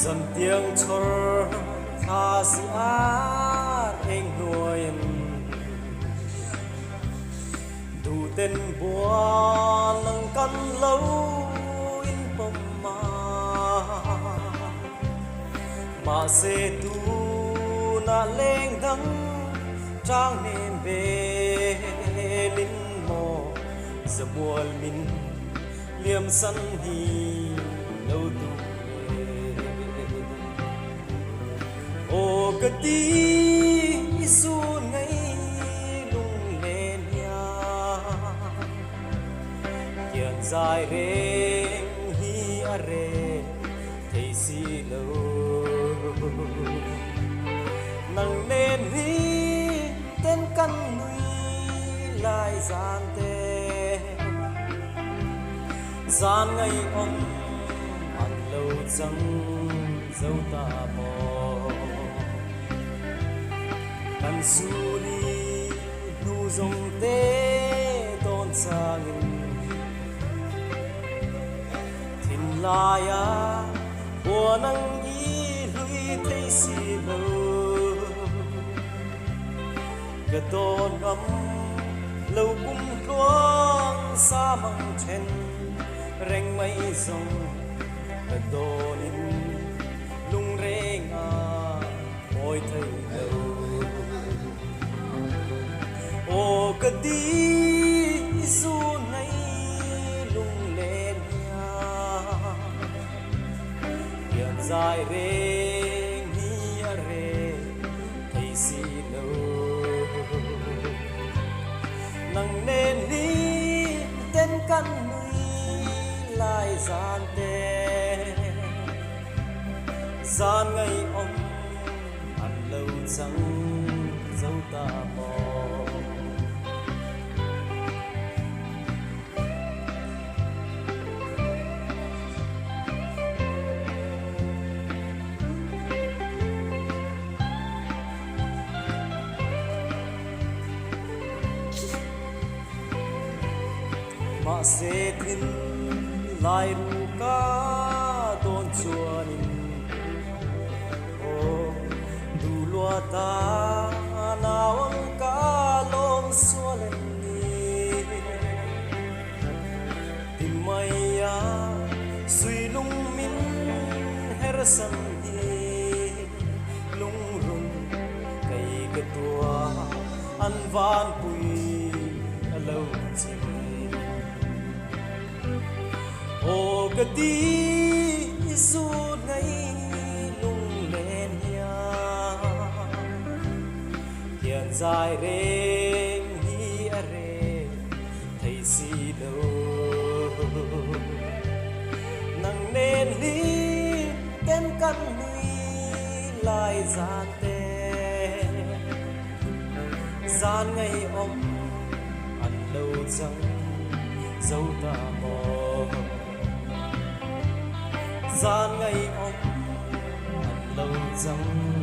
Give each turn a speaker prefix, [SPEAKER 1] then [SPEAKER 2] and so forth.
[SPEAKER 1] dần tiếng chor tha si a anh nuôi đủ tên bùa nâng căn lâu in bom mà se tu na leng đắng trang nên về linh mò giờ buồn mình liêm sân đi lâu tu ô cái tí su ngay lung lên nhà kian dài reng hi are thấy si lâu nang nên hi tên căn núi lại gian tê gian ngày ông ăn lâu chẳng dấu ta mò căn su đi nu dòng tê tôn sang thìn lai à bùa nang y lui thấy si lâu cái tôn ấm lâu cung luang xa măng chen reng mây dòng cái tôn in lung reng à ôi thấy lâu ô cái tí du này lung lên nhà hiện dài reng hi are thấy si lâu nang nên đi tên căn núi lại gian tê gian ngày ông ăn lâu chẳng dấu ta mò mà sẽ tin lại ru ca tôn chuan ô du lua ta nào ông ca lom xua lên đi tìm mày à suy lung min her san đi lung rung cây cái tua ăn van bùi lâu chim ô cái tí du này lung lên nhà hiện dài reng hi are thấy si lâu nang nên lý tên căn núi lại gian tê gian ngày ông ăn lâu chẳng dấu ta mò gian ngày ông ăn lâu chẳng